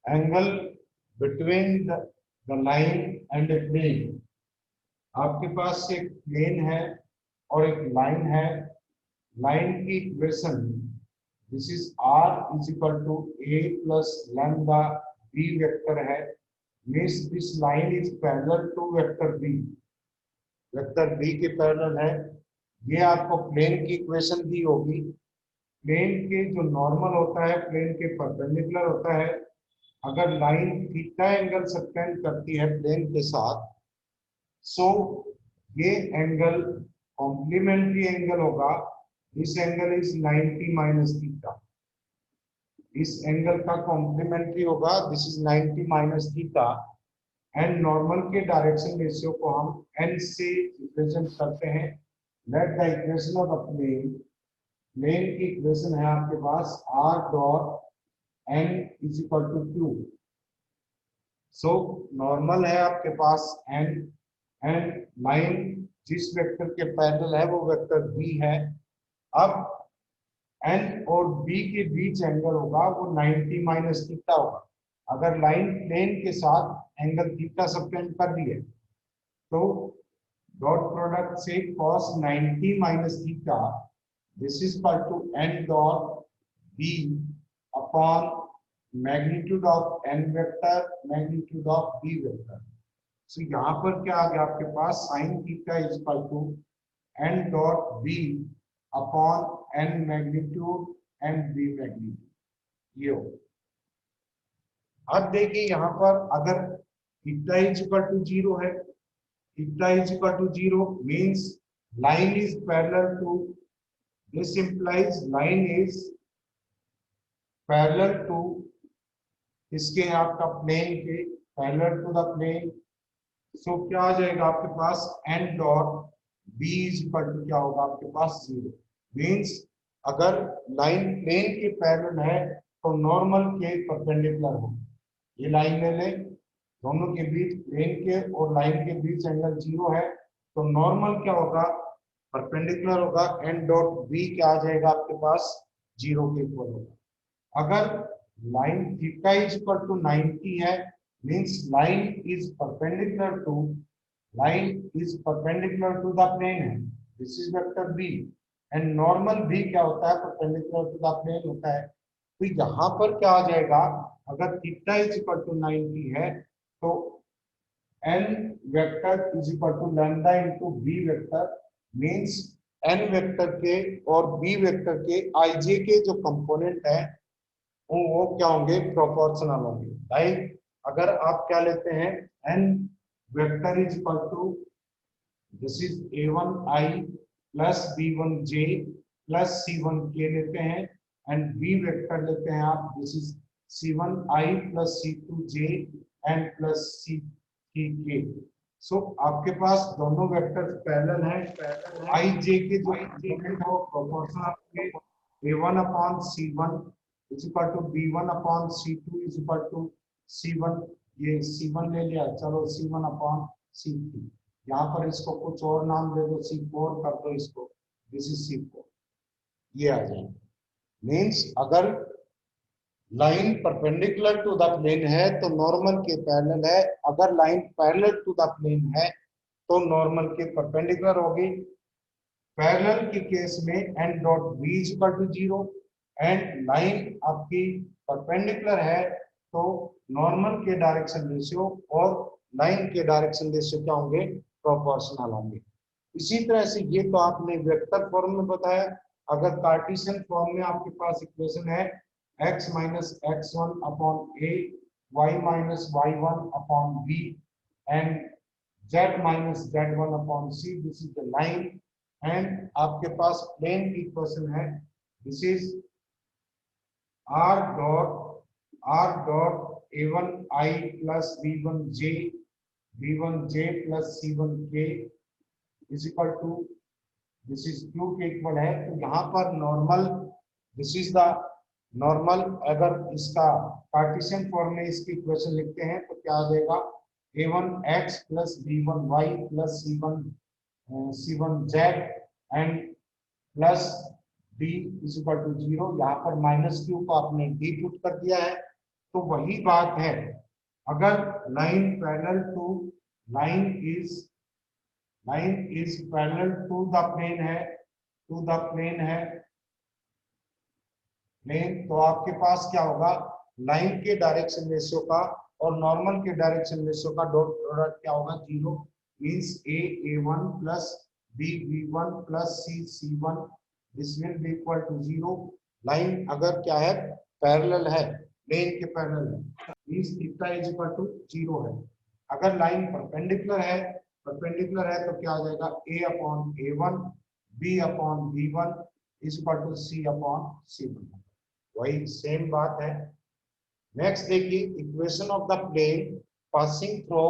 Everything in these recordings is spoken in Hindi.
Angle between the line and a plane. आपके पास एक प्लेन है और एक लाइन है। लाइन की equation this is R is equal to A plus lambda B vector है। Means this line is parallel to vector B. Vector B के पैरेलल है। ये आपको प्लेन की इक्वेशन दी होगी। प्लेन के जो नॉर्मल होता है प्लेन के परपेंडिकुलर होता है। अगर लाइन थीटा एंगल सबटेंड करती है प्लेन के साथ, सो ये एंगल कॉम्प्लीमेंट्री एंगल होगा। This angle is 90 minus theta. इस एंगल का कॉम्प्लीमेंट्री होगा, this is 90 minus theta. And normal के डायरेक्शन रेशियो को हम n से रिप्रेजेंट करते हैं। Let the equation of the plane. Plane की इक्वेशन है आपके पास r dot n is equal to q। So normal है आपके पास n एंड लाइन जिस वेक्टर के पैरेलल है वो वेक्टर b है। अब n और b के बीच एंगल होगा वो 90 माइनस थीटा होगा। अगर लाइन प्लेन के साथ एंगल थीटा सबटेंड कर दी है तो डॉट प्रोडक्ट से cos 90 minus theta this is equal to n dot b upon magnitude of n vector magnitude of b vector. So यहाँ पर क्या आ गया आपके पास sin theta is equal to n dot b upon n magnitude and b magnitude. ये हो। अब देखिए यहाँ पर अगर थीटा इज इक्वल टू 0 है, theta is equal to 0 means line is parallel to, this implies line is parallel to इसके आपका प्लेन के parallel to the plane। सो क्या आ जाएगा आपके पास n dot b is equal to क्या होगा आपके पास 0। मीन्स अगर लाइन प्लेन के पैरेलल है तो नॉर्मल के परपेंडिकुलर हो। ये लाइन ले लें, दोनों के बीच प्लेन के और लाइन के बीच एंगल 0 है तो नॉर्मल क्या होगा परपेंडिकुलर होगा। n डॉट b क्या आ जाएगा आपके पास 0 के इक्वल होगा। अगर line theta is equal to 90 है means line is perpendicular to the plane है। This is vector b and normal b क्या होता है परपेंडिकुलर टू द प्लेन होता है। तो यहाँ पर क्या आ जाएगा अगर थीटा इज इक्वल टू 90 है तो n vector is equal to lambda into b vector. Means n vector के और b वेक्टर के ij के जो कंपोनेंट है वो क्या होंगे प्रोपोर्शनल होंगे। लाइक अगर आप क्या लेते हैं n vector is equal to this is a1i plus b1j plus c1k लेते हैं एंड b वेक्टर लेते हैं आप this is c1i plus c2j and plus c3k। So आपके पास दोनों वेक्टर पैरेलल हैं। i j के जो कंपोनेंट है वो प्रोपोर्शनल होंगे। a1 upon c1 is equal to b1 upon c2 is equal to c1। ये c1 ले लिया, चलो c1 अपॉन c3। यहाँ पर इसको कुछ और नाम दे दो, c4 कर दो इसको, दिस इज c4। ये आ जाएगा। मीन्स अगर line perpendicular to the plane है तो नॉर्मल के पैरेलल है। अगर line parallel to the plane है तो नॉर्मल के परपेंडिकुलर होगी। पैरेलल के केस में n dot b is equal to 0 and line आपकी परपेंडिकुलर है तो नॉर्मल के डायरेक्शन रेशियो और लाइन के डायरेक्शन रेशियो क्या होंगे प्रोपोर्शनल होंगे। इसी तरह से ये तो आपने वेक्टर फॉर्म में बताया। अगर कार्टेशियन फॉर्म में आपके पास इक्वेशन है x minus x1 upon a, y minus y1 upon b and z minus z1 upon c, this is the line. And आपके पास प्लेन की इक्वेशन है this is r dot a1i plus b1j plus c1k is equal to this is q के इक्वल है। तो यहाँ पर normal this is the normal. अगर इसका कार्टेशियन फॉर्म में इसकी इक्वेशन लिखते हैं तो क्या आ जाएगा a1x plus b1y plus c1z and plus d is equal to 0। यहाँ पर माइनस q को आपने d पुट कर दिया है तो वही बात है, अगर line parallel to line is parallel to the plane है, प्लेन, तो आपके पास क्या होगा, लाइन के डायरेक्शन रेशियो का और नॉर्मल के डायरेक्शन रेशियो का डॉट प्रोडक्ट क्या होगा, zero. Means a1 plus b1 plus c1 this will be equal to zero. Line अगर क्या है, पैरेलल है, प्लेन के पैरेलल है, means theta is equal to zero है। अगर लाइन परपेंडिकुलर है, तो क्या आ जाएगा, a upon a1 b upon b1 is equal to c upon c1। वही सेम बात है। नेक्स्ट देखिए, equation of the plane passing through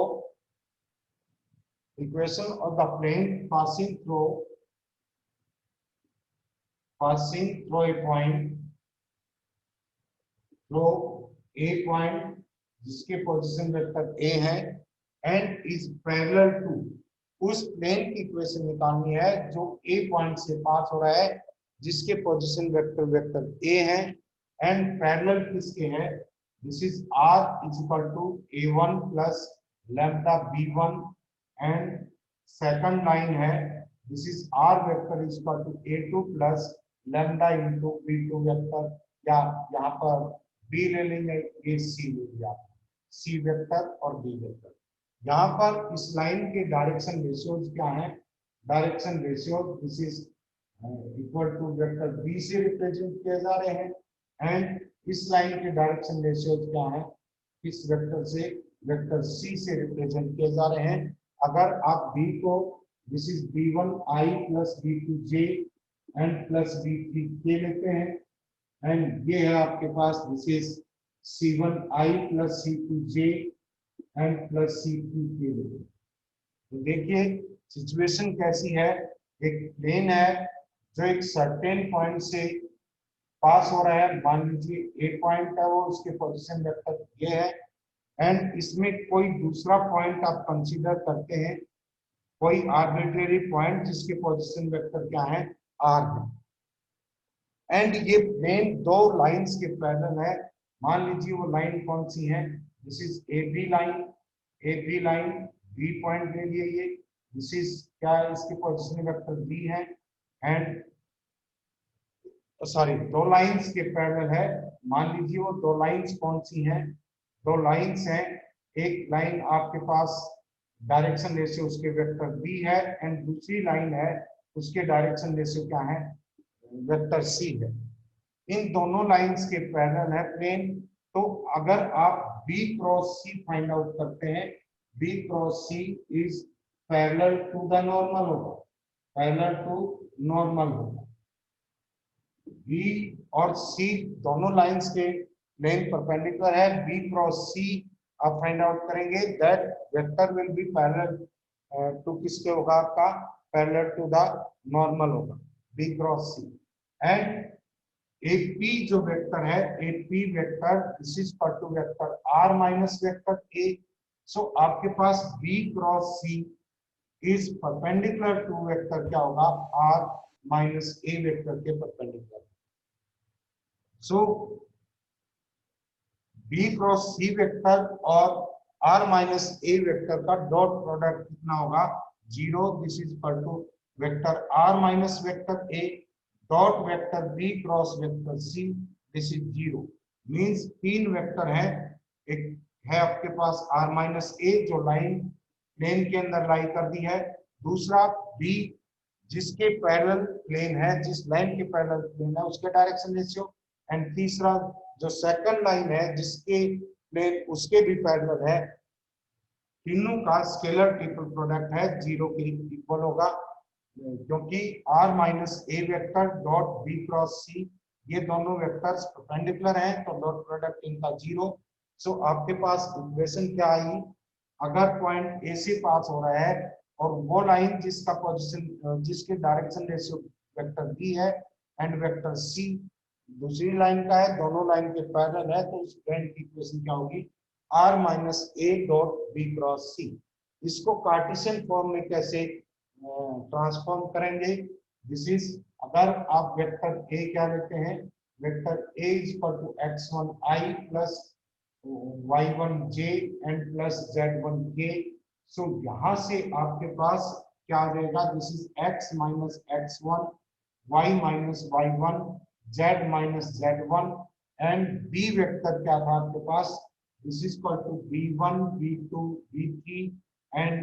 a point जिसके पोजीशन वेक्टर a है एंड इज पैरेलल टू, उस प्लेन की इक्वेशन निकालनी है जो a पॉइंट से पास हो रहा है, जिसके पोजीशन वेक्टर a है एंड पैरेलल किसके है, this is r is equal to a1 plus lambda b1 and second line है, this is r vector is equal to a2 plus lambda into b2 vector, या यहाँ पर b ले लेंगे, ये c ले लिया, c वेक्टर और b वेक्टर। यहाँ पर इस लाइन के डायरेक्शन रेशियोज क्या है, direction ratio this is equal to vector b से रिप्रेजेंट किए जा रहे हैं एंड इस लाइन के डायरेक्शन रेशियोज क्या है, इस वेक्टर से वेक्टर c से रिप्रेजेंट किए जा रहे हैं। अगर आप b को this is b1i plus b2j and plus b3k लेते हैं एंड ये है आपके पास this is c1i plus c2j and plus c3k लेते हैं। तो देखिए सिचुएशन कैसी है, एक प्लेन है जो एक सर्टेन पॉइंट से पास हो रहा है, मान लीजिए ए पॉइंट है वो, उसके पोजीशन वेक्टर ये है एंड इसमें कोई दूसरा पॉइंट आप कंसीडर करते हैं, कोई आर्बिट्रेरी पॉइंट जिसके पोजीशन वेक्टर क्या है, आर है एंड ये प्लेन दो लाइंस के पैरेलल है। मान लीजिए वो लाइन कौन सी है, this is A B line, B point ले लिए, ये दिस इज क्या है, इसके पोजीशन वेक्टर बी है एंड सॉरी दो लाइंस के पैरेलल है। मान लीजिए वो दो लाइंस कौन सी हैं, दो लाइंस हैं, एक लाइन आपके पास डायरेक्शन रेशियो उसके वेक्टर बी है एंड दूसरी लाइन है उसके डायरेक्शन रेशियो क्या है, वेक्टर सी है। इन दोनों लाइंस के पैरेलल है प्लेन, तो अगर आप B cross C find out करते हैं, B cross C is parallel to the normal होगा, पैरेलल टू नॉर्मल होगा। बी और सी दोनों लाइंस के प्लेन परपेंडिकुलर है, बी क्रॉस सी आप फाइंड आउट करेंगे that vector will be parallel to किसके होगा, आपका पैरेलल टू द नॉर्मल होगा, B cross C and AP जो वेक्टर है, AP vector this is equal to vector R minus vector A। So आपके पास B cross C is perpendicular to vector क्या होगा, R माइनस A वेक्टर के perpendicular. So B cross C vector और R माइनस A वेक्टर का डॉट प्रोडक्ट कितना होगा, zero. This is equal to vector R minus vector A dot vector b cross vector c, this is zero. Means तीन वेक्टर है, एक है आपके पास r माइनस a जो लाइन प्लेन के अंदर लाई कर दी है, दूसरा b जिसके पैरेलल प्लेन है, जिस लाइन के पैरेलल प्लेन है उसके डायरेक्शन रेशियो, एंड तीसरा जो सेकंड लाइन है जिसके प्लेन उसके भी पैरेलल है, तीनों का स्केलर ट्रिपल प्रोडक्ट है, जीरो के इक्वल होगा क्योंकि r minus A vector dot b cross c ये दोनों वेक्टर्स परपेंडिकुलर हैं, तो डॉट प्रोडक्ट इनका जीरो। सो आपके पास इक्वेशन क्या आई, अगर पॉइंट ए से पास हो रहा है और वो लाइन जिसका पोजीशन जिसके डायरेक्शन रेशियो वेक्टर b है एंड वेक्टर c दूसरी लाइन का है, दोनों लाइन के पैरेलल है, तो उस पॉइंट की इक्वेशन क्या होगी, r minus A dot b cross c। इसको कार्टेशियन फॉर्म में कैसे ट्रांसफॉर्म करेंगे, दिस इज अगर आप वेक्टर a क्या लेते हैं, vector a is equal to x1i plus y1j and plus z1k। So यहां से आपके पास क्या आ जाएगा, this is x minus x1, y minus y1, z minus z1 and b vector क्या था आपके पास, this is equal to b1 b2 b3 and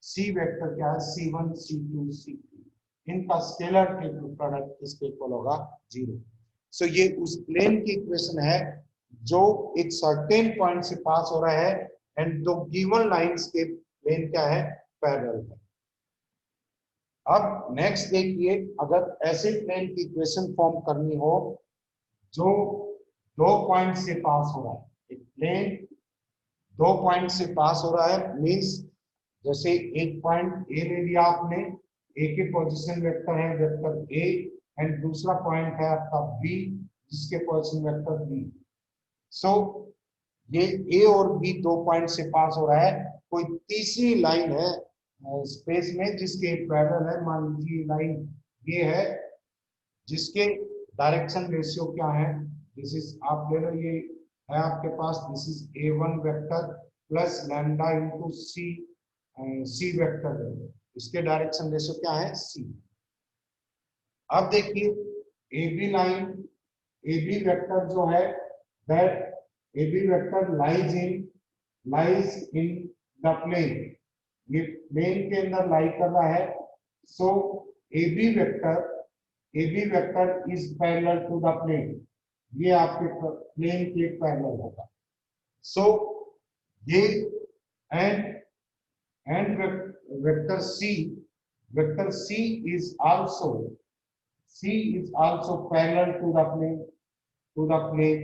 c vector क्या है c1 c2 c3। इनका स्केलर के प्रोडक्ट इसके इक्वल होगा 0। सो ये उस प्लेन की इक्वेशन है जो एक सर्टेन पॉइंट से पास हो रहा है एंड दो गिवन लाइंस के प्लेन क्या है, पैरेलल है। अब नेक्स्ट देखिए, अगर ऐसे प्लेन की इक्वेशन फॉर्म करनी हो जो दो पॉइंट से पास हो रहा है, एक प्लेन दो पॉइंट से पास हो रहा है, मींस जैसे एक पॉइंट ए ले लिया आपने, ए के पोजीशन वेक्टर है वेक्टर ए एंड दूसरा पॉइंट है आपका बी जिसके पोजीशन वेक्टर बी। सो ये ए और बी दो पॉइंट से पास हो रहा है, कोई तीसरी लाइन है स्पेस में जिसके पैरेलल है, मान लीजिए लाइन ये है जिसके डायरेक्शन रेशियो क्या है, दिस इज आप ले लो, ये है आपके पास, this is A one vector plus lambda into C, C vector है, इसके डायरेक्शन रेशियो क्या है सी। अब देखिए A B line, A B vector जो है that A B vector lies in the plane, ये प्लेन के अंदर लाई कर रहा है। So A B vector is parallel to the plane, ये आपके प्लेन के पैरेलल होगा। सो ये and vector C is also parallel to the plane,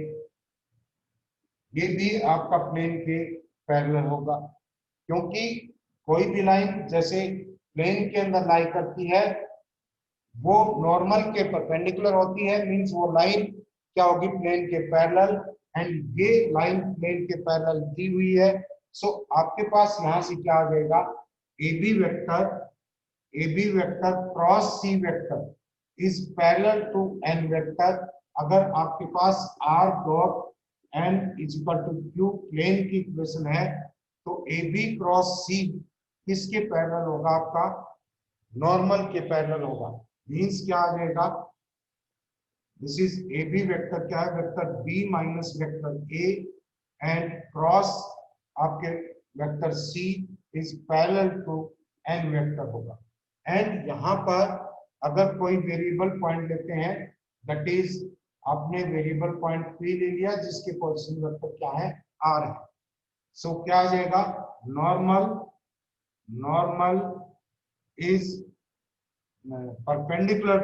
ये भी आपका प्लेन के पैरेलल होगा, क्योंकि कोई भी लाइन जैसे प्लेन के अंदर लाई करती है वो नॉर्मल के परपेंडिकुलर होती है, मींस वो लाइन क्या होगी प्लेन के पैरेलल, एंड ये लाइन प्लेन के पैरेलल दी हुई है। सो आपके पास यहां से क्या आ जाएगा, A B vector cross C vector is parallel to N vector. अगर आपके पास r dot n is equal to q plane की इक्वेशन है तो ए बी क्रॉस सी किसके पैरेलल होगा, आपका नॉर्मल के पैरेलल होगा। मींस क्या आ जाएगा, this is A B vector क्या है vector B minus vector A and cross आपके vector C is parallel to N vector होगा। एंड यहाँ पर अगर कोई वेरिएबल पॉइंट लेते हैं, दैट इज आपने वेरिएबल पॉइंट पी ले लिया जिसके पोजीशन वेक्टर क्या है आर है। सो क्या आ जाएगा, नॉर्मल इज परपेंडिकुलर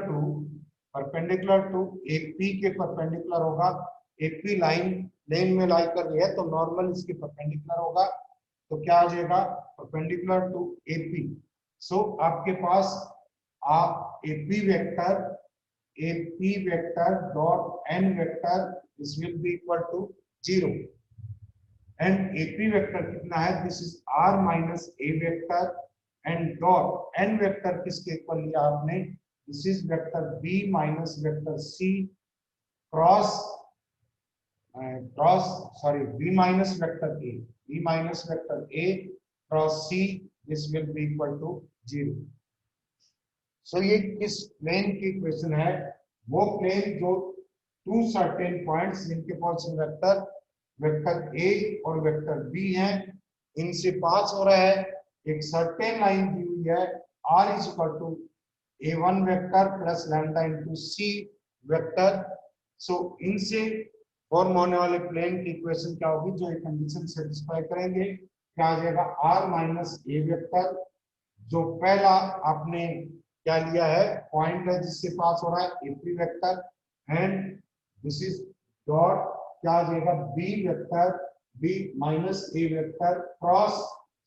टू एक पी के परपेंडिकुलर होगा, एक पी लाइन प्लेन में लाई कर रही है तो नॉर्मल इसके परपेंडिकुलर होगा, तो क्या आ जाएगा परपेंडिकुलर टू एपी। सो आपके पास आप AP vector dot N vector this will be equal to 0 and AP vector कितना है, this is R minus A vector and dot N vector किसके इक्वल लिया आपने, this is vector B minus vector C cross B minus vector A cross C, this will be equal to 0। So ये किस प्लेन की इक्वेशन है, वो प्लेन जो टू सर्टेन पॉइंट्स जिनके पोजीशन वेक्टर ए और वेक्टर बी हैं इनसे पास हो रहा है, एक सर्टेन लाइन दी हुई है r is equal to a1 vector plus lambda into c vector. So इनसे फॉर्म होने वाले प्लेन की इक्वेशन क्या होगी, जो एक कंडीशन सेटिस्फाई करेंगे, क्या आ जाएगा r माइनस ए वेक्टर, जो पहला आपने क्या लिया है पॉइंट है जिससे पास हो रहा है AP vector and this is dot क्या आ जाएगा B minus A vector cross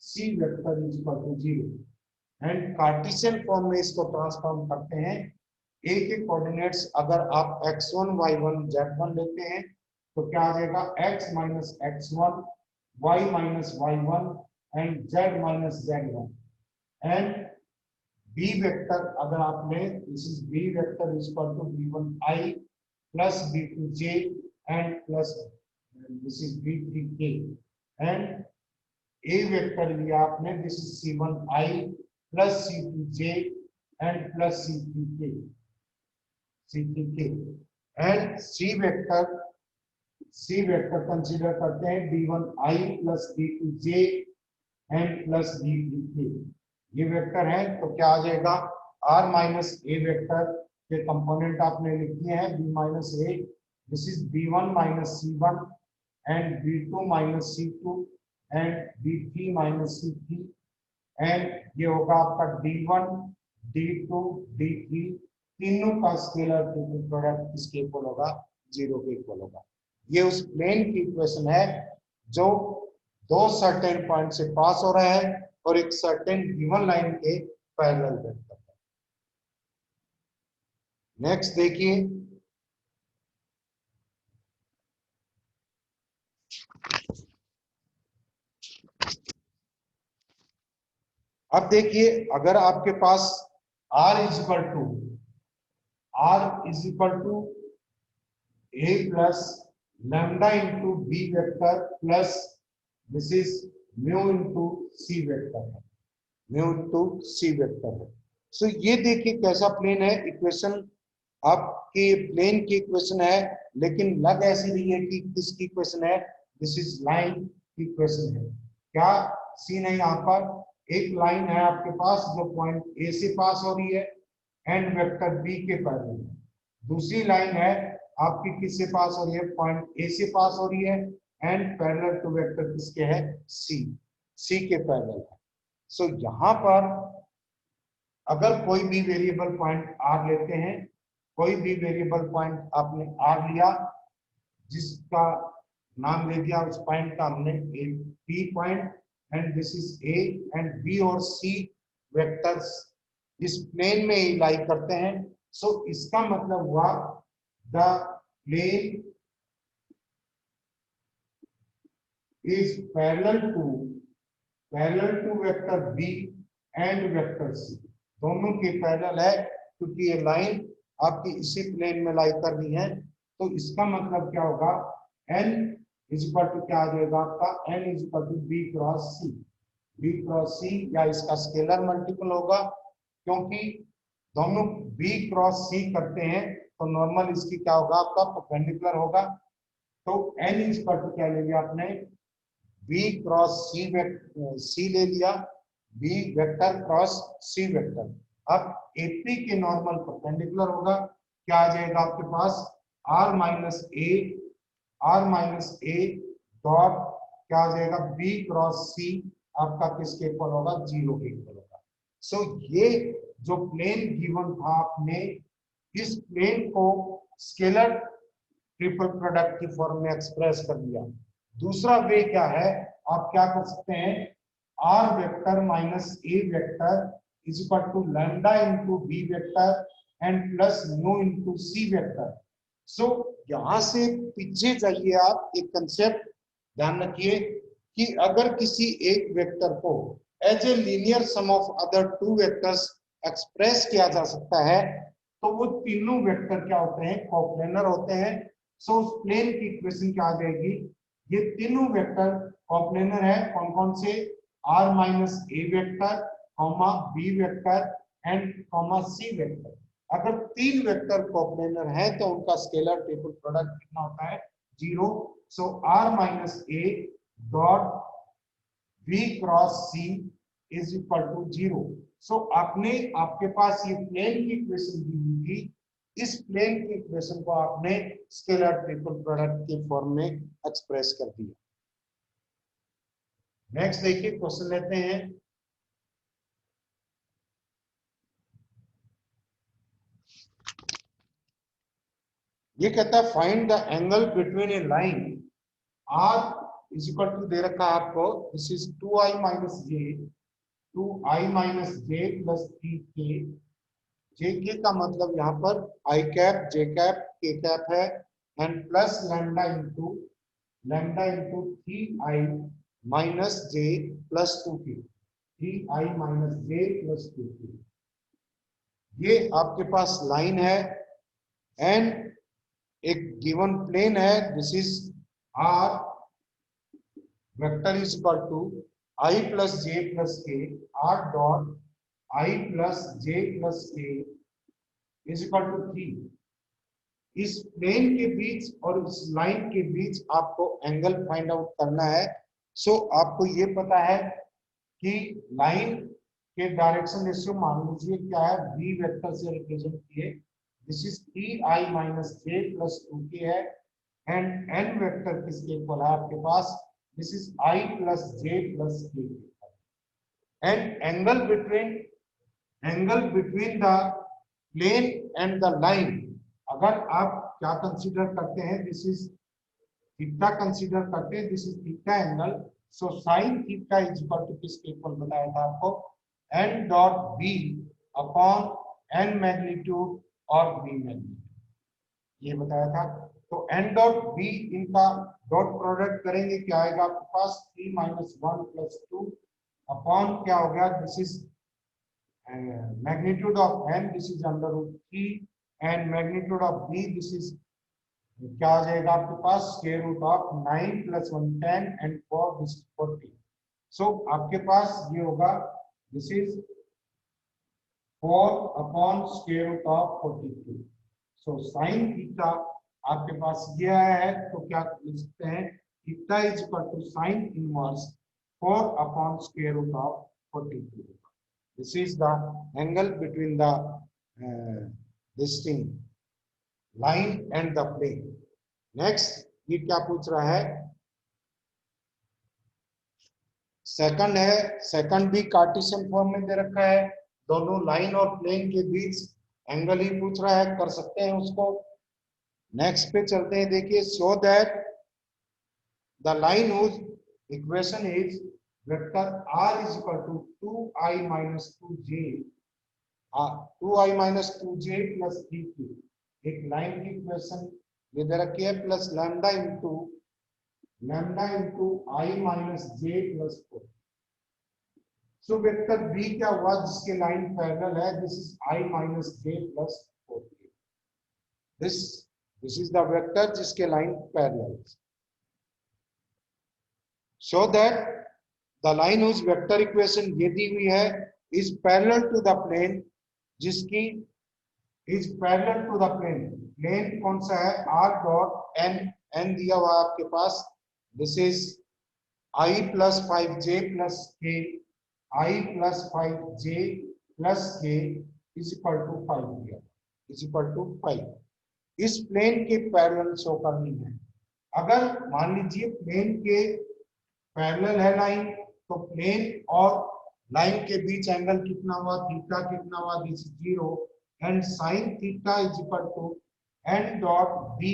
C vector is equal to 0 and Cartesian form में इसको ट्रांसफॉर्म करते हैं। ए के कोऑर्डिनेट्स अगर आप x1 y1 z1 लेते हैं तो क्या आ जाएगा x minus x1 y minus y1 and z minus z1 and B vector अगर आप लें, this is B vector is equal to b1 i plus b2 j and plus this is B3K and A vector लिया आपने, this is C1I plus C2J and plus C3K and C vector consider करते हैं D1I plus D2J and plus D3K। ये वेक्टर है तो क्या आ जाएगा, R माइनस ए वेक्टर के कंपोनेंट आपने लिख दिए हैं B minus A, this is B1 minus C1 and B2 minus C2 and D3 minus C3 and ये होगा आपका D1 D2 D3 तीनों का स्केलर प्रोडक्ट किसके इक्वल होगा, 0 के इक्वल होगा। ये उस प्लेन की इक्वेशन है जो दो सर्टेन पॉइंट से पास हो रहा है और एक सर्टेन गिवन लाइन के पैरेलल वेक्टर है। नेक्स्ट देखिए, अब देखिए अगर आपके पास r is equal to a plus lambda into B vector plus this is mu into C vector है, म्यू इंटू सी वेक्टर है। सो ये देखिए कैसा प्लेन है, इक्वेशन आपके प्लेन की इक्वेशन है लेकिन लग ऐसी रही है कि किसकी इक्वेशन है, दिस इज लाइन की इक्वेशन है। क्या सीन है, यहाँ पर एक लाइन है आपके पास जो पॉइंट ए से पास हो रही है एंड वेक्टर बी के पैरेलल है, दूसरी लाइन है आपकी किससे पास हो रही है, पॉइंट ए से पास हो रही है एंड पैरेलल टू वेक्टर किसके है, सी के पैरेलल है। सो यहाँ पर अगर कोई भी वेरिएबल पॉइंट आर लेते हैं, कोई भी वेरिएबल पॉइंट आपने आर लिया जिसका नाम ले दिया उस पॉइंट का हमने A P point and this is A and B और सी वेक्टर्स इस प्लेन में ही लाई करते हैं। सो इसका मतलब हुआ the plane is parallel to vector B and vector C, दोनों के पैरेलल है क्योंकि ये लाइन आपकी इसी प्लेन में लाई कर रही है। तो इसका मतलब क्या होगा, n इज इक्वल टू क्या आ जाएगा आपका, n is equal to B cross C या इसका स्केलर मल्टीपल होगा क्योंकि दोनों b क्रॉस सी करते हैं तो नॉर्मल इसकी क्या होगा आपका परपेंडिकुलर होगा। तो n इज इक्वल टू क्या ले लिया आपने, b क्रॉस सी ले लिया, b vector cross C vector. अब AP के नॉर्मल परपेंडिकुलर होगा, क्या आ जाएगा आपके पास R माइनस ए डॉट क्या आ जाएगा B क्रॉस C आपका किसके इक्वल होगा, 0 के इक्वल होगा। सो ये जो प्लेन गिवन था आपने इस प्लेन को स्केलर ट्रिपल प्रोडक्ट की फॉर्म में एक्सप्रेस कर दिया। दूसरा वे क्या है, आप क्या कर सकते हैं, R vector minus A vector is equal to lambda into B vector and plus nu into C vector. So यहां से पीछे जाइए, आप एक कंसेप्ट ध्यान रखिए कि अगर किसी एक वेक्टर को as a linear sum of other two vectors express किया जा सकता है तो वो तीनों वेक्टर क्या होते हैं, कोप्लेनर होते हैं। सो उस प्लेन की इक्वेशन क्या आ जाएगी, ये तीनों वेक्टर कोप्लेनर है, कौन कौन से, r minus A vector comma B vector and comma C vector. अगर तीन वेक्टर कोप्लेनर है तो उनका स्केलर ट्रिपल प्रोडक्ट कितना होता है, 0। So r minus A dot v cross c is equal to 0। So आपके पास ये प्लेन की इक्वेशन दी हुई थी, इस प्लेन की इक्वेशन को आपने स्केलर ट्रिपल प्रोडक्ट के फॉर्म में एक्सप्रेस कर दिया। नेक्स्ट देखिए क्वेश्चन लेते हैं, ये कहता है find the angle between a line r is equal to दे रखा है आपको, this is 2i minus j plus 3k। JK का मतलब यहाँ पर i cap j cap k cap है and plus lambda into 3i minus j plus 2k, 3i minus j plus 2k। ये आपके पास लाइन है एंड एक गिवन प्लेन है, this is R vector is equal to I plus J plus के, R dot I plus J plus K is equal to 3। इस प्लेन के बीच और इस लाइन के बीच आपको एंगल फाइंड आउट करना है। सो आपको ये पता है कि लाइन के डायरेक्शन रेशियो मान लीजिए क्या है, बी वेक्टर से रिप्रेजेंट किए, this is E I minus J plus 2k है, एंड एन वेक्टर किसके इक्वल है आपके पास, this is I plus J plus के, and angle between the plane and the line, अगर आप क्या कंसीडर करते हैं, दिस इज थीटा कंसीडर करते हैं, this is theta angle. So sine theta is equal to किसके इक्वल बताया था आपको, N dot B upon N magnitude और बी मैग्नीट्यूड, ये बताया था। तो एन डॉट बी इनका डॉट प्रोडक्ट करेंगे, क्या आएगा आपके पास 3 माइनस 1 प्लस 2 अपॉन क्या हो गया, this is magnitude of n, this is under root 3, and magnitude of b, this is क्या आ जाएगा आपके पास, square root of 9 plus 1 10 and 4 this 40। So आपके पास ये होगा, this is 4 upon square root of 42। So sine theta आपके पास ये आया है, तो क्या लिख सकते हैं, theta is equal to sine inverse 4 upon square root of 42। This is the angle between the this thing line and the plane. Next, ये क्या पूछ रहा है, सेकंड है, सेकंड भी कार्टेशियन फॉर्म में दे रखा है, दोनों लाइन और प्लेन के बीच एंगल ही पूछ रहा है, कर सकते हैं उसको। नेक्स्ट पे चलते हैं, देखिए, so that the line whose equation is vector r is equal to 2i minus 2j 2i minus 2j plus 3q, एक लाइन की इक्वेशन ये दे रखी है, plus lambda into i minus j plus 4। So vector b क्या हुआ, जिसके लाइन पैरेलल है, this is i minus j plus 4, this is the vector जिसके line parallel. So that the line whose vector equation ये दी हुई है, is parallel to the plane, जिसकी is parallel to the plane, plane कौन सा है, आर डॉट एन, एन दिया हुआ आपके पास, this is I plus 5j plus K, I plus 5j plus K is equal to 5 दिया, इज इक्वल टू 5। इस प्लेन के पैरेलल शो करनी है। अगर मान लीजिए प्लेन के पैरेलल है लाइन, तो प्लेन और लाइन के बीच एंगल कितना हुआ, थीटा कितना हुआ, this is 0, and sine theta is equal to N dot B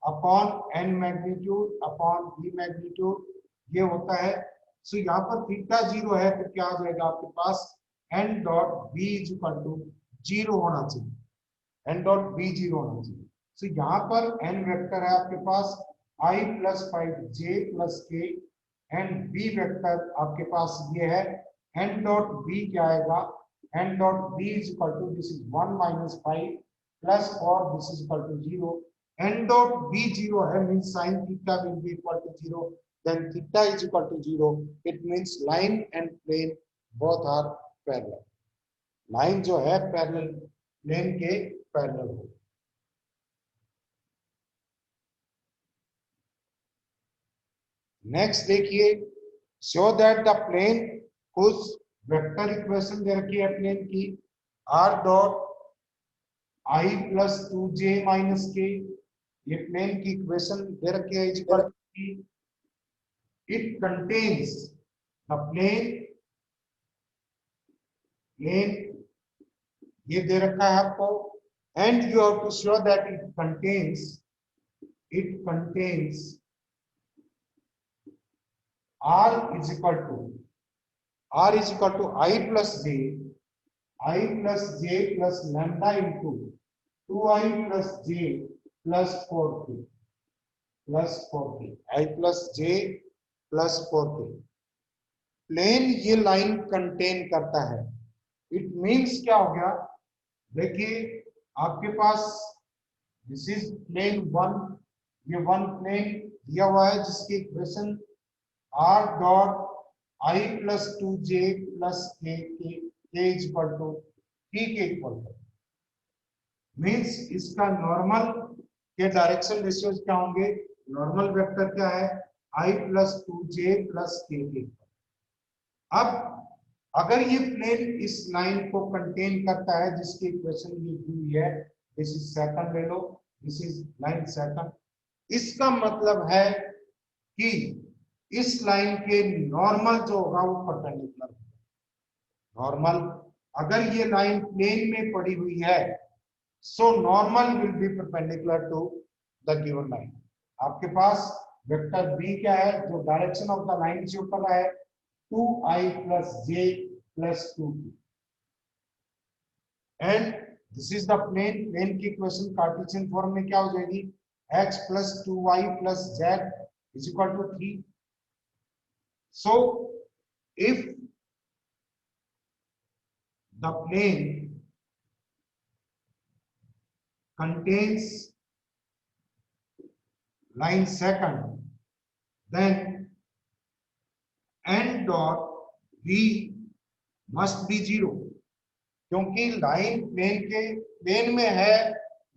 upon N magnitude upon B magnitude, ये होता है। सो यहाँ पर थीटा 0 है, तो क्या आ जाएगा आपके पास, N dot B is equal to 0 होना चाहिए, एन डॉट बी 0 होना चाहिए। सो यहाँ पर एन वेक्टर है आपके पास आई प्लस 5j प्लस के, एंड बी वेक्टर आपके पास ये है, एन डॉट बी क्या आएगा, n dot B is equal to, this is 1 minus 5 plus 4, this is equal to 0, n dot b 0 है, means sine theta will be equal to 0, then theta is equal to 0, it means line and plane both are parallel, line जो है पैरेलल प्लेन के पैरेलल हो। नेक्स्ट देखिए, शो दैट द प्लेन कुछ वेक्टर इक्वेशन दे रखी है प्लेन की, R dot I plus 2j minus के, ये प्लेन की इक्वेशन दे रखी है, इट कंटेन्स द प्लेन ये दे रखा है आपको, and you have to show that it contains r is equal to I plus j plus lambda into 2i plus j plus 4k I plus j plus 4k। Plane ये लाइन कंटेन करता है, इट मीन्स क्या हो गया, देखिए आपके पास दिस इज प्लेन 1, ये 1 प्लेन दिया हुआ है जिसकी equation r dot I plus 2j plus k is equal to p के इक्वल टू, मीन्स इसका नॉर्मल के डायरेक्शन रेशियोज क्या होंगे, नॉर्मल वेक्टर क्या है I plus 2j plus k के इक्वल। अब अगर ये प्लेन इस लाइन को कंटेन करता है जिसकी इक्वेशन ये दी हुई है, दिस इज सेकंड ले लो, दिस इज लाइन सेकंड, इसका मतलब है कि इस लाइन के नॉर्मल जो होगा वो परपेंडिकुलर होगा। नॉर्मल अगर ये लाइन प्लेन में पड़ी हुई है, so normal will be perpendicular to the given line. आपके पास वेक्टर बी क्या है, जो direction of the line show कर रहा है 2i plus j plus 2p, and this is the plane। Plane की इक्वेशन कार्टेशियन फॉर्म में क्या हो जाएगी, x plus 2y plus z is equal to 3। so if the plane contains line second, then n dot v must be 0, क्योंकि लाइन प्लेन में है,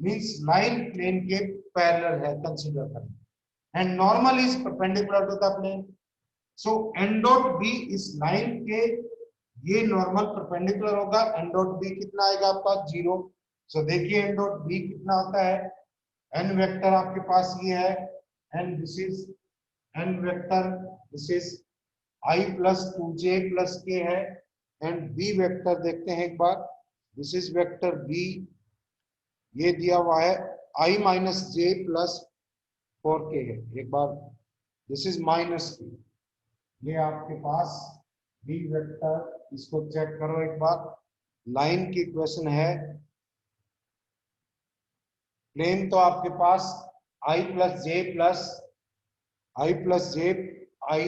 मींस लाइन प्लेन के पैरेलल है, कंसीडर करें, and normal is perpendicular to the plane. So n dot b इस लाइन के ये नॉर्मल परपेंडिकुलर होगा, n डॉट b कितना आएगा आपका 0। सो देखिए n डॉट b कितना होता है, n वेक्टर आपके पास ये है, and this is n vector, this is I plus 2j plus k है, एंड b वेक्टर देखते हैं एक बार, दिस इज वेक्टर b, ये दिया हुआ है I minus j plus 4k है, एक बार दिस इज माइनस k, ये आपके पास b वेक्टर, इसको चेक करो एक बार। लाइन की इक्वेशन है, प्लेन तो आपके पास I plus j plus I plus j I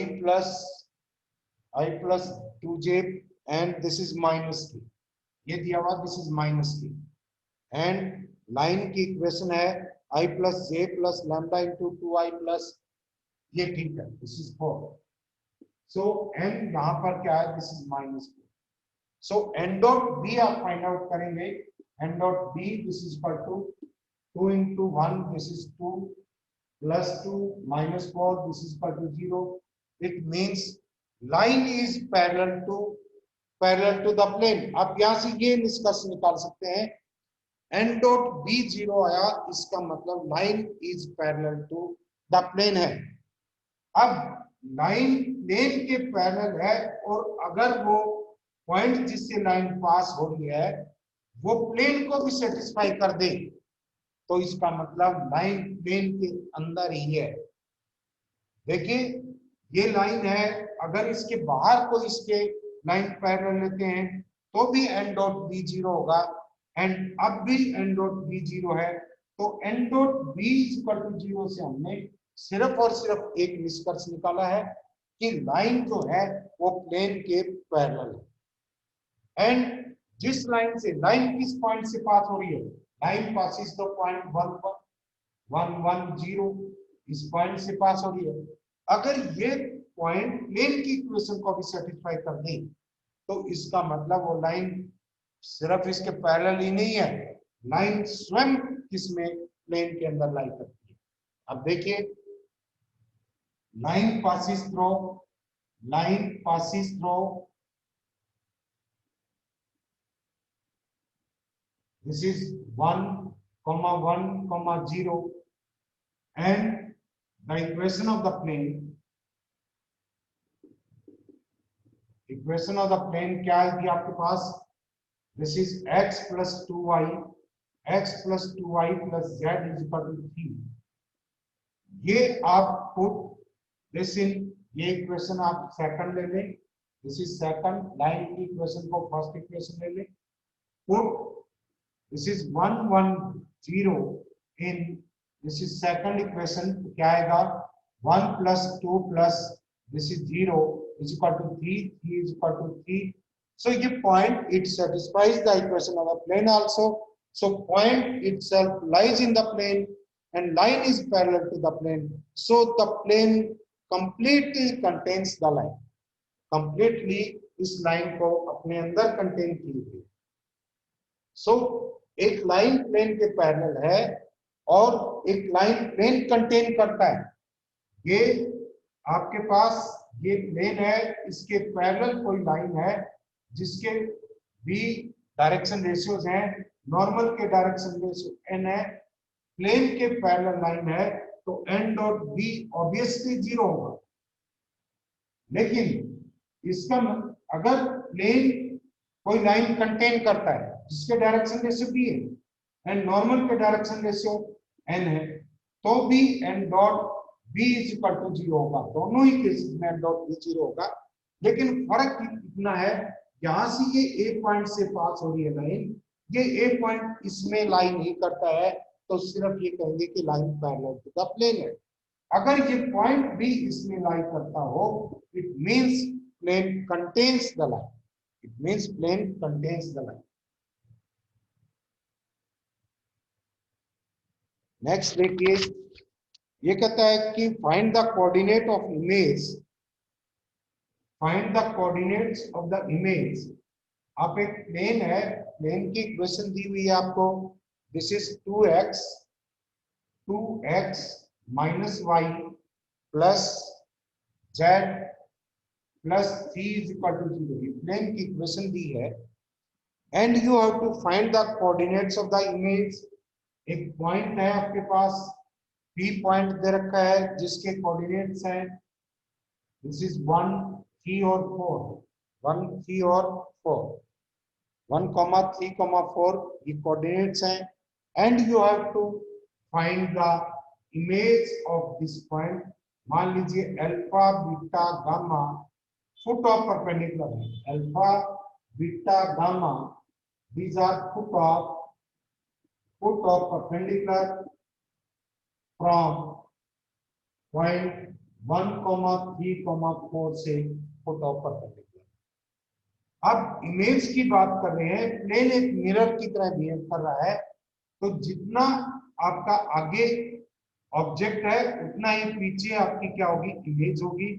plus 2j and this is minus k, ये दिया हुआ this is minus k, and line की इक्वेशन है I plus j plus lambda into 2i plus, ये ठीक है, दिस इज 4। सो n यहाँ पर क्या है, this is minus k। So n dot b आप फाइंड आउट करेंगे, n dot b this is equal to 2 into 1, this is 2 plus 2 minus 4, this is equal to 0। It means line is parallel to the plane। आप यहाँ से ये निष्कर्ष निकाल सकते हैं, n डॉट b 0 आया, इसका मतलब line is parallel to the plane है। अब लाइन प्लेन के पैरेलल है, और अगर वो पॉइंट जिससे लाइन पास हो रही है वो प्लेन को भी सेटिस्फाई कर दे, तो इसका मतलब लाइन प्लेन के अंदर ही है। देखिए ये लाइन है, अगर इसके बाहर को इसके लाइन पैरेलल लेते हैं तो भी n डॉट b 0 होगा, एंड अब भी n डॉट b 0 है, तो n dot b equal to 0 से हमने सिर्फ और सिर्फ एक निष्कर्ष निकाला है कि लाइन जो है वो प्लेन के पैरेलल है। एंड जिस लाइन से, लाइन किस पॉइंट से पास हो रही है, लाइन पासिस द पॉइंट 1 1 0, इस पॉइंट से पास हो रही है। अगर ये पॉइंट प्लेन की इक्वेशन को भी सेटिस्फाई कर दे, तो इसका मतलब वो लाइन सिर्फ इसके पैरेलल ही नहीं है, लाइन स्वयं किसमें, प्लेन के अंदर लाई करती है। अब देखिए line passes through this is 1 1 0, and the equation of the plane क्या है आपके पास, this is x plus 2y plus z is equal to 3। ये आप पुट दिस इन, ये इक्वेशन आप सेकंड ले लें, दिस इज सेकंड, लाइन की इक्वेशन को फर्स्ट इक्वेशन ले लें, put this is 1 1 0 in this is second equation, क्या आएगा 1 plus 2 plus this is 0 is equal to 3 is equal to 3। so ये point it satisfies the equation of the plane also, so point itself lies in the plane, and line is parallel to the plane, so the plane completely contains the line, completely इस लाइन को अपने अंदर कंटेन की हुई। सो एक लाइन प्लेन के पैरेलल है और एक लाइन प्लेन कंटेन करता है। ये आपके पास ये प्लेन है, इसके पैरेलल कोई लाइन है जिसके भी डायरेक्शन रेशियोज हैं, नॉर्मल के डायरेक्शन रेशियो n है, प्लेन के पैरेलल लाइन है, तो n डॉट b ऑब्वियसली 0 होगा। लेकिन इसका अगर प्लेन कोई लाइन कंटेन करता है जिसके डायरेक्शन रेशियो b है एंड नॉर्मल के डायरेक्शन रेशियो n है, तो भी n dot b is equal to 0 होगा। दोनों ही केसेस में n डॉट b 0 होगा। लेकिन फर्क इतना है, यहां से ये a पॉइंट से पास हो रही है लाइन, ये a पॉइंट इसमें लाइन नहीं करता है, तो सिर्फ ये कहेंगे कि line parallel to the plane है। अगर ये पॉइंट भी इसमें लाई करता हो, it means plane contains the line, it means plane contains the line. Next देखिए, ये कहता है कि find the coordinate of image, find the coordinates of the image. आप एक प्लेन है, प्लेन की इक्वेशन दी हुई है आपको, this is 2x minus y plus z plus 3 is equal to 0, plane की इक्वेशन दी है। And you have to find the coordinates of the image. एक पॉइंट है आपके पास, P पॉइंट दे रखा है जिसके कोऑर्डिनेट्स हैं, दिस इज 1 3 और 4, 1 3 और 4, 1 3 4 ये कोऑर्डिनेट्स हैं। And you have to find the image of this point. मान लीजिए alpha beta gamma foot of perpendicular है, alpha beta gamma these are foot of perpendicular from point 1, 3, 4 से फुट ऑफ परपेंडिकुलर। अब इमेज की बात कर रहे हैं, प्लेन एक मिरर की तरह बिहेव कर रहा है, तो जितना आपका आगे ऑब्जेक्ट है उतना ही पीछे आपकी क्या होगी, इमेज होगी।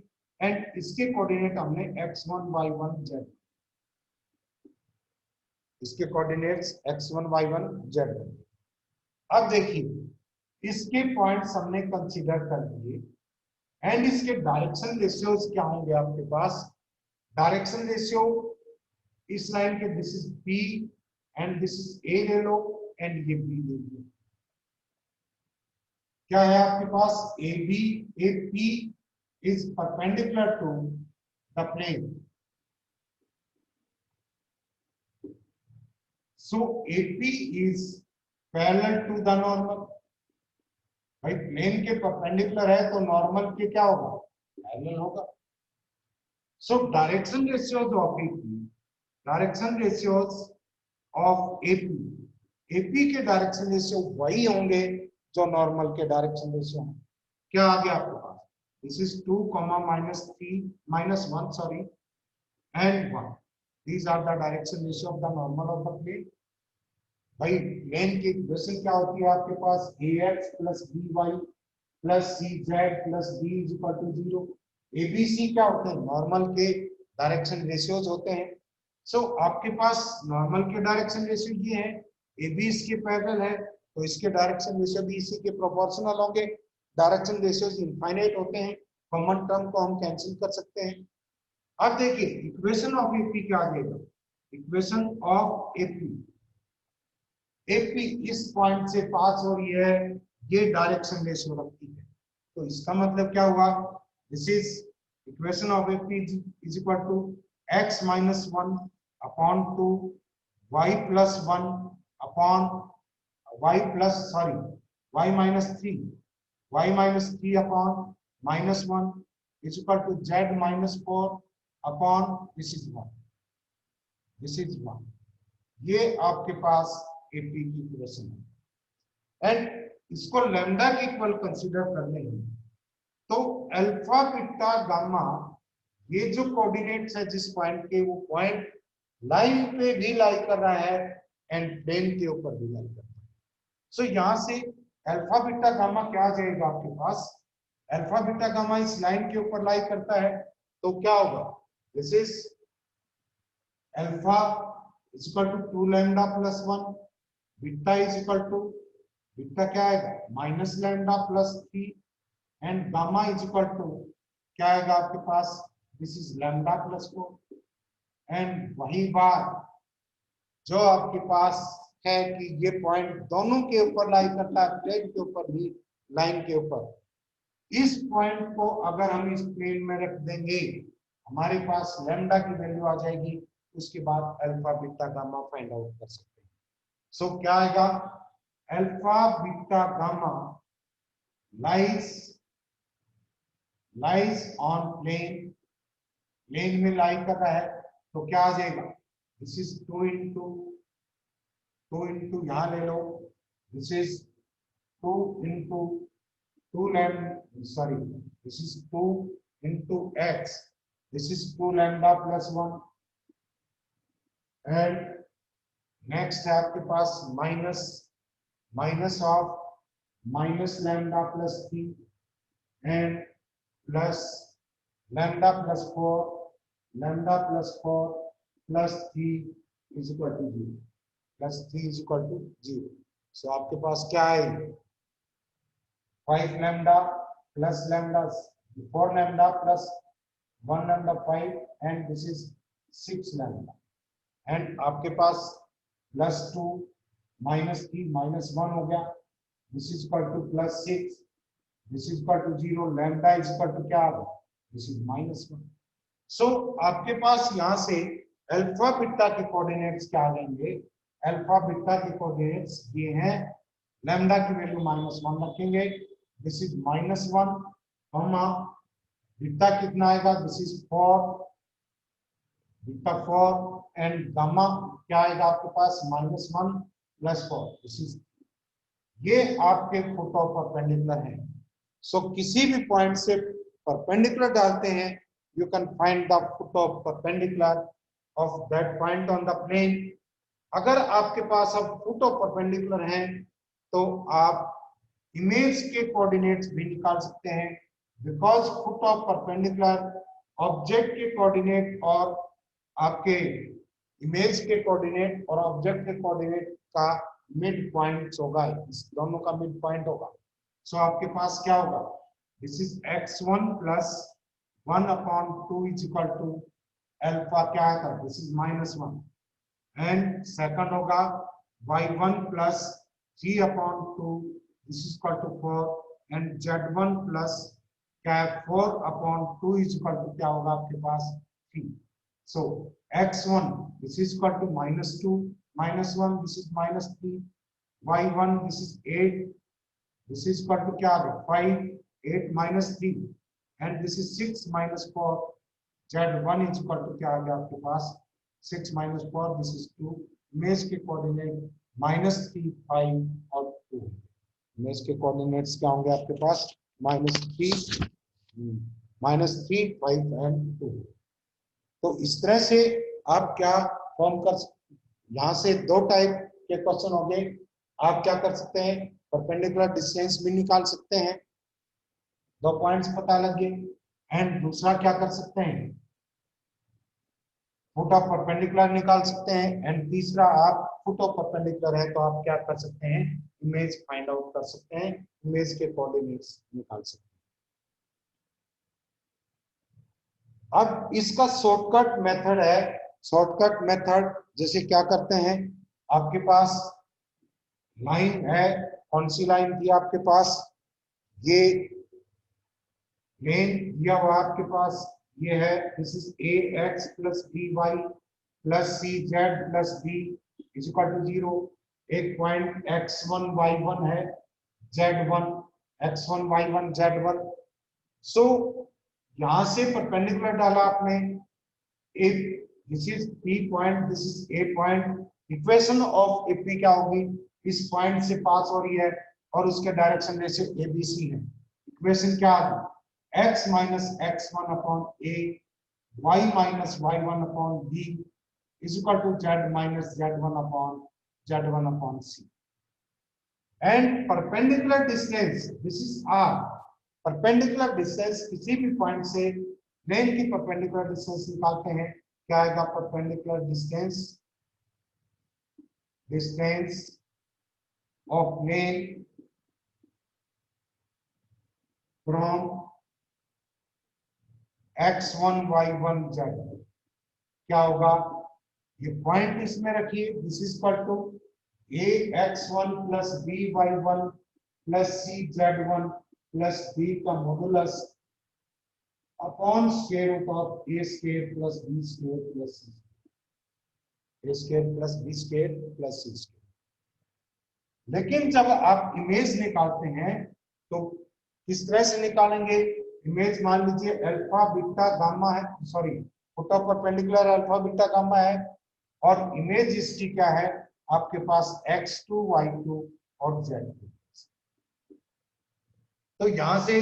एंड इसके कोऑर्डिनेट हमने x1 y1 z, इसके कोऑर्डिनेट्स x1 y1 z। अब देखिए इसके पॉइंट्स हमने कंसीडर कर लिए एंड इसके डायरेक्शन रेशियोज क्या होंगे आपके पास। डायरेक्शन रेशियो इस लाइन के this is P and this is A ले लो एंड ये B ले लो। क्या है आपके पास, AP is perpendicular to the plane, so AP is parallel to the normal. भाई प्लेन के परपेंडिकुलर है तो नॉर्मल के क्या होगा, पैरेलल होगा। So direction ratios of AP, direction ratios of AP के डायरेक्शन रेशियो वही होंगे जो नॉर्मल के डायरेक्शन रेशियो हैं। क्या आ गया आपके पास, this is 2 -1 sorry and 1, these are the direction ratio of the normal of the plane. भाई प्लेन की इक्वेशन क्या होती है आपके पास, ax plus by plus cz plus d is equal to 0। abc क्या होते हैं, नॉर्मल के डायरेक्शन रेशियोज होते हैं। सो आपके पास नॉर्मल के डायरेक्शन रेशियो ये है, ab इसके पैरेलल है तो इसके डायरेक्शन रेशियो भी इसी के प्रोपोर्शनल होंगे। डायरेक्शन रेशियोज इनफाइनाइट होते हैं, कॉमन टर्म को हम कैंसिल कर सकते हैं। अब देखिए इक्वेशन ऑफ एपी क्या आ जाएगा, इक्वेशन ऑफ एपी इस पॉइंट से पास हो रही है, ये डायरेक्शन रेशियो रखती है, तो इसका मतलब क्या हुआ, this is equation of AP is equal to x minus 1 upon 2 y plus 1 upon y plus sorry y minus 3 upon minus 1 is equal to z minus 4 upon this is 1। ये आपके पास एपी की इक्वेशन है एंड इसको लैम्डा के इक्वल कंसीडर कर लेंगे तो अल्फा बीटा गामा ये जो कोऑर्डिनेट्स है जिस पॉइंट के, वो पॉइंट लाइन पे भी लाई कर रहा है एंड प्लेन के ऊपर भी लाई कर रहा है। सो यहां से अल्फा बीटा गामा क्या आ जाएगा आपके पास, अल्फा बीटा गामा इस लाइन के ऊपर लाई करता है, तो क्या होगा, this is alpha is equal to 2 lambda plus 1, beta is equal to, beta क्या आएगा minus lambda plus 3, and gamma is equal to क्या आएगा आपके पास, this is lambda plus 4। And वही बात जो आपके पास है कि ये पॉइंट दोनों के ऊपर लाई करता है, प्लेन के ऊपर भी, लाइन के ऊपर, इस पॉइंट को अगर हम इस प्लेन में रख देंगे, हमारे पास लैम्डा की वैल्यू आ जाएगी, उसके बाद alpha beta gamma find out कर सकते हैं। सो क्या आएगा, alpha beta gamma lies on plane, plane में लाई कर रहा है, तो क्या आ जाएगा, दिस इज 2 इंटू यहां ले लो, this is 2 into 2 lambda, sorry this is 2 into x, this is 2 lambda plus 1, and next है आपके पास minus of minus lambda plus 3 and plus lambda plus 4 plus 3 is equal to 0, plus 3 is equal to 0। So आपके पास क्या है, 5 lambda plus lambda 4 lambda plus 1 lambda 5, and this is 6 lambda, and आपके पास प्लस 2 माइनस 3 माइनस 1 हो गया, this is equal to plus 6, this is equal to 0, lambda is equal to क्या होगा, दिस इज माइनस 1। सो आपके पास यहां से अल्फा बीटा के कोऑर्डिनेट्स क्या आ जाएंगे, अल्फा बीटा के कोऑर्डिनेट्स ये हैं, लैम्डा की वैल्यू -1 रखेंगे, दिस इज -1, कॉमा बीटा कितना आएगा, this is 4, beta 4, and gamma क्या आएगा आपके पास -1 प्लस 4, दिस इज, ये आपके फुट ऑफ परपेंडिकुलर है। सो किसी भी पॉइंट से परपेंडिकुलर डालते हैं, you can find the foot of perpendicular of that point on the plane। अगर आपके पास अब फुट ऑफ परपेंडिकुलर है, तो आप इमेज के कोऑर्डिनेट्स भी निकाल सकते हैं, because foot of perpendicular object के कोऑर्डिनेट और आपके इमेज के कोऑर्डिनेट और ऑब्जेक्ट के कोऑर्डिनेट का मिड पॉइंट होगा, इस दोनों का मिड पॉइंट होगा। सो आपके पास क्या होगा, this is x1 plus 1/2 is equal to alpha क्या है, दिस इज -1, एंड सेकंड होगा y1 plus 3/2 this is equal to 4, and z1 plus क्या है 4/2 इज इक्वल टू क्या होगा आपके पास 3। So x1 this is equal to -2 -1 this is -3, y1 this is 8, this is equal to क्या आ गया 5, 8 minus 3, and this is 6 minus 4, z1 is equal to क्या आ गया आपके पास 6 minus 4, this is 2, इमेज के कोऑर्डिनेट -3, 5 और 2, इमेज के कोऑर्डिनेट्स क्या होंगे आपके पास -3, -3, 5 एंड 2। तो इस तरह से आप क्या फॉर्म कर, यहाँ से दो टाइप के क्वेश्चन हो गए, आप क्या कर सकते हैं, परपेंडिकुलर डिस्टेंस भी निकाल सकते हैं, दो पॉइंट्स पता लग गए, एंड दूसरा क्या कर सकते हैं, फुट ऑफ परपेंडिकुलर निकाल सकते हैं, एंड तीसरा आप फुट ऑफ परपेंडिकुलर है तो आप क्या कर सकते हैं, इमेज फाइंड आउट कर सकते हैं, इमेज के कोऑर्डिनेट्स निकाल सकते हैं। अब इसका शॉर्टकट मेथड है, शॉर्टकट मेथड जैसे क्या करते हैं, आपके पास लाइन है, कौन सी लाइन थी आपके पास, ये प्लेन दिया हुआ आपके पास, ये है, this is ax plus by plus cz plus d is equal to 0, एक पॉइंट x1 y1 है, z1 x1 y1 z1। सो यहां से परपेंडिकुलर डाला आपने, if this is p point, this is a point, equation of ap क्या होगी, इस पॉइंट से पास हो रही है और उसके डायरेक्शन जैसे abc है, इक्वेशन क्या आ गई, x minus x1 upon a, y minus y1 upon b is equal to z minus z1 upon c। And perpendicular distance this is r. Perpendicular distance किसी भी पॉइंट से प्लेन की परपेंडिकुलर डिस्टेंस निकालते हैं, क्या आएगा? Perpendicular distance, distance of plane from x1 y1 z। क्या होगा? ये पॉइंट इसमें रखिए, this is equal to a x1 plus b y1 plus c z1 plus b का modulus upon square root of a square plus b square plus c, a square plus b square plus c square. लेकिन जब आप इमेज निकालते हैं तो किस तरह से निकालेंगे? इमेज मान लीजिए अल्फा बीटा गामा है, sorry foot of perpendicular alpha beta gamma है, और इमेज इसकी क्या है? आपके पास x2 y2 और z2। तो यहां से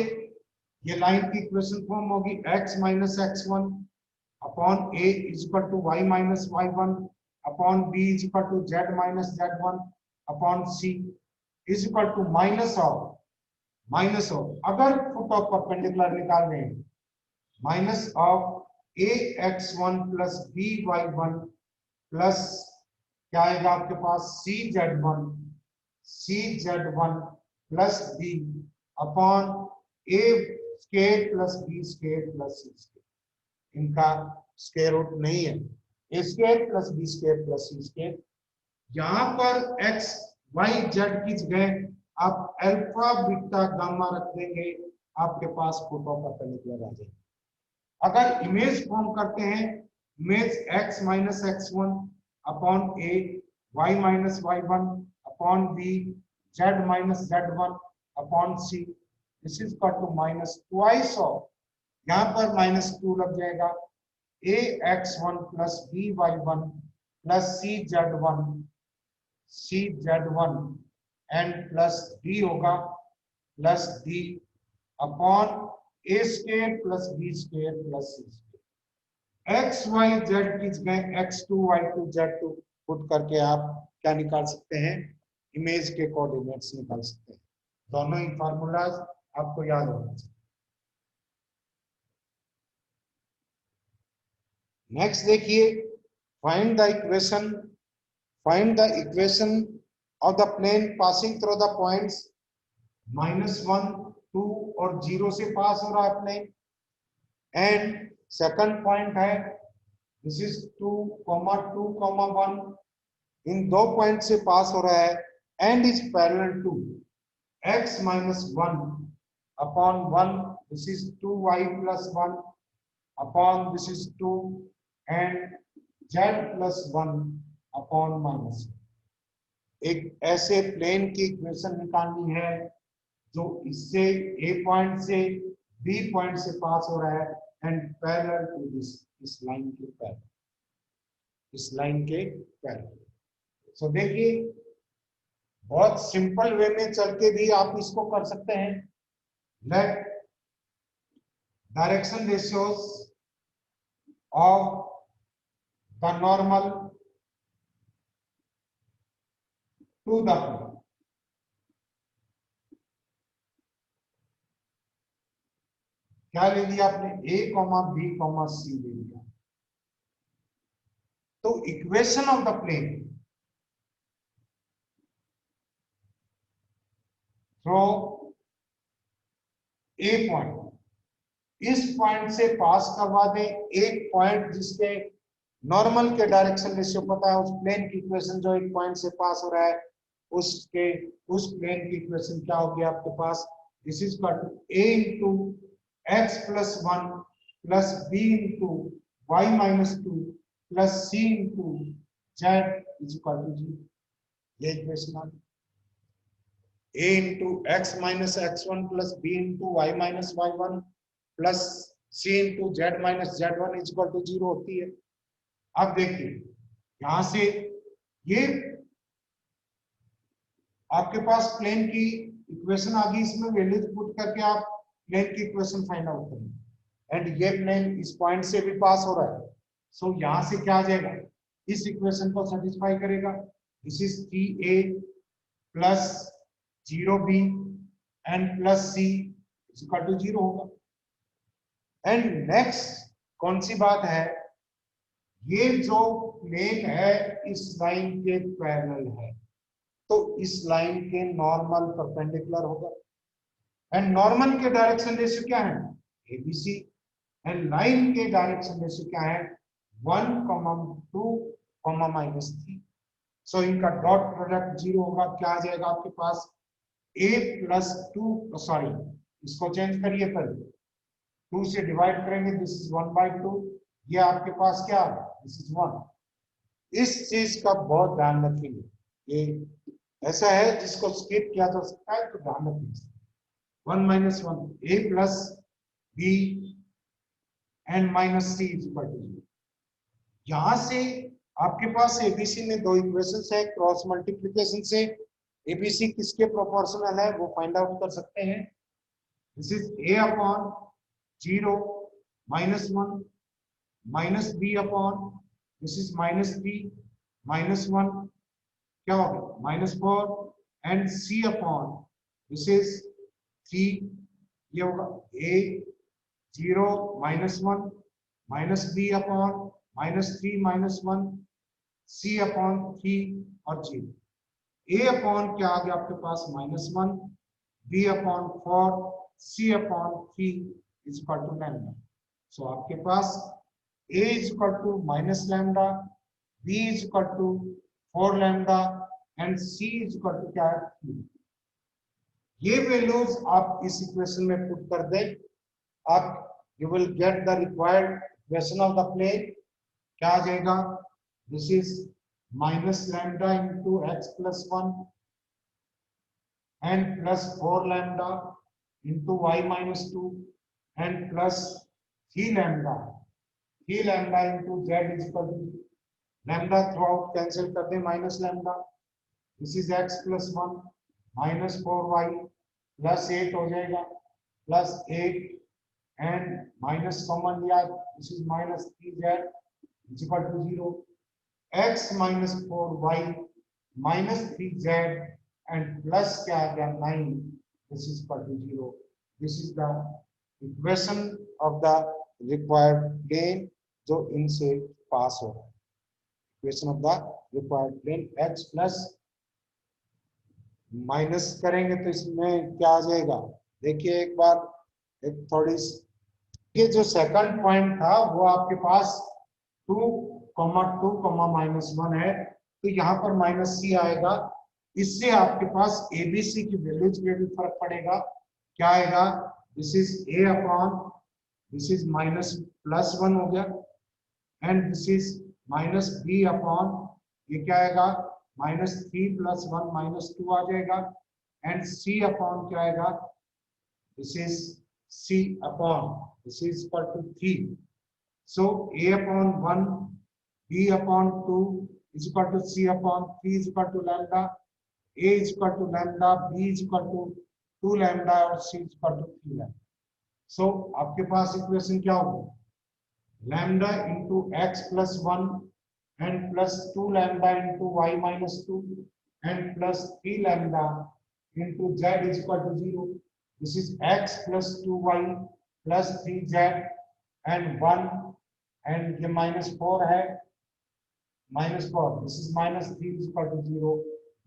ये लाइन की इक्वेशन फॉर्म होगी x minus x1 upon a is equal to y minus y1 upon b is equal to z minus z1 upon c is equal to minus of अगर फुट ऑफ परपेंडिकुलर निकाल रहे हैं, minus of a x1 plus b y1 plus क्या आएगा आपके पास? c z1 plus b upon a square plus b square plus c square. इनका स्क्वायर रूट नहीं है, a square plus b square plus c square. यहाँ पर x y z की जगह आप अल्फा बीटा गामा रख देंगे, आपके पास फुट ऑफ परपेंडिकुलर आ जाएगा। अगर इमेज फॉर्म करते हैं, image x minus x1 upon a y minus y1 upon b z minus z1 upon c, this is equal to minus twice of, यहाँ पर माइनस 2 लग जाएगा, a x1 plus b y1 plus c z1 and plus d होगा plus d upon a square plus b square plus c square. x y z की जगह x2 y2 z2 पुट करके आप क्या निकाल सकते हैं? इमेज के कोऑर्डिनेट्स निकाल सकते हैं। दोनों ही फार्मूलाज आपको याद होना चाहिए। नेक्स्ट देखिए, find the equation of the plane passing through the points -1 2 और 0 से पास हो रहा है प्लेन, एंड सेकंड पॉइंट है दिस इज 2, 2, 1, इन दो पॉइंट से पास हो रहा है, and is parallel to x minus 1 upon 1, this is 2y plus 1 upon this is 2 and z plus 1 upon minus. एक ऐसे प्लेन की इक्वेशन निकालनी है जो इससे a पॉइंट से b पॉइंट से पास हो रहा है एंड पैरेलल टू दिस, इस लाइन के पैरेलल, इस लाइन के पैरेलल। सो देखिए, बहुत सिंपल वे में चल के भी आप इसको कर सकते हैं। Let direction ratios of the normal to the plane. क्या ले लिया आपने? a, b, c ले लिया। तो equation of the plane through a point, इस पॉइंट से पास करवा दें एक पॉइंट जिसके नॉर्मल के डायरेक्शन रेशियो पता है, उस प्लेन की इक्वेशन जो एक पॉइंट से पास हो रहा है उसके उस प्लेन की इक्वेशन क्या होगी आपके पास? This is equal to a into x plus 1 plus b into y minus 2 plus c into z is equal to 0। ये इक्वेशन आ गई। a into x minus x1 plus b into y minus y1 plus c into z minus z1 is equal to 0 होती है। अब देखिए, यहां से ये आपके पास प्लेन की इक्वेशन आ गई, इसमें वैल्यूज पुट करके आप प्लेन की इक्वेशन फाइंड आउट करेंगे, एंड ये प्लेन इस पॉइंट से भी पास हो रहा है। सो यहां से क्या आ जाएगा? इस इक्वेशन को सेटिस्फाई करेगा। This is 3a plus 0b and plus c is equal to 0 होगा। एंड नेक्स्ट कौन सी बात है, ये जो प्लेन है इस लाइन के पैरेलल है, तो इस लाइन के नॉर्मल परपेंडिकुलर होगा। एंड नॉर्मल के डायरेक्शन रेशियो क्या है, एबीसी। एंड लाइन के डायरेक्शन रेशियो क्या है, 1, 2, -3। सो इनका डॉट प्रोडक्ट 0 होगा। क्या आ जाएगा आपके पास, a प्लस 2, सॉरी इसको चेंज करिए, पर 2 से डिवाइड करेंगे, दिस इज 1/2, ये आपके पास क्या है, दिस इज 1। इस चीज का बहुत ध्यान रखेंगे, ये ऐसा है जिसको स्किप किया जा सकता है, तो ध्यान रखिए। 1 - 1 a plus b and minus c is equal to 0। यहां से आपके पास एबीसी में दो इक्वेशंस है, क्रॉस मल्टीप्लिकेशन से एबीसी किसके प्रोपोर्शनल है वो फाइंड आउट कर सकते हैं। This is a upon 0 -1 minus b upon this is -3 -1 क्या होगा -4 and c upon this is 3, ये होगा a 0 -1 minus b upon -3 -1 c upon 3 और 0। a अपॉन क्या आ गया आपके पास -1, b upon 4, c upon 3 is equal to lambda. So आपके पास a is equal to minus lambda, b is equal to 4 lambda and c is equal to क्या है 3। ये वैल्यूज आप इस इक्वेशन में पुट कर दें, आप you will get the required equation of the plane। क्या आ जाएगा, this is minus lambda into x plus 1 and plus 4 lambda into y minus 2 and plus 3 lambda into z is equal to lambda throughout cancel कर दें minus lambda, this is x plus 1 minus 4y plus 8 हो जाएगा plus 8 and minus common लिया, this is minus 3z is equal to 0, x minus 4y minus 3z and plus क्या आ गया 9, this is equal to 0। this is the equation of the required plane जो इनसे पास हो रहा है। equation of the required plane x plus minus करेंगे तो इसमें क्या आ जाएगा, देखिए एक बार, एक थोड़ी, ये जो सेकंड पॉइंट था वो आपके पास 2, 2, -1 है, तो यहाँ पर माइनस सी आएगा। इससे आपके पास एबीसी की वैल्यूज में भी फर्क पड़ेगा। क्या आएगा, this is a upon this is minus plus 1 हो गया and this is minus b upon ये क्या आएगा -3 + 1 -2 आ जाएगा एंड c अपॉन क्या आएगा, this is c upon this is equal to 3। so a upon 1 b upon 2 is equal to c upon 3 is equal to lambda, a is equal to lambda, b is equal to 2 lambda और c is equal to 3 lambda। so आपके पास इक्वेशन क्या होगी, lambda into x plus 1 and plus 2 lambda into y minus 2 and plus 3 lambda into z is equal to 0। this is x plus 2y plus 3z and 1 and ये -4 है, -4 this is -3 is equal to 0।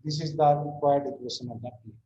this is the required equation of that plane।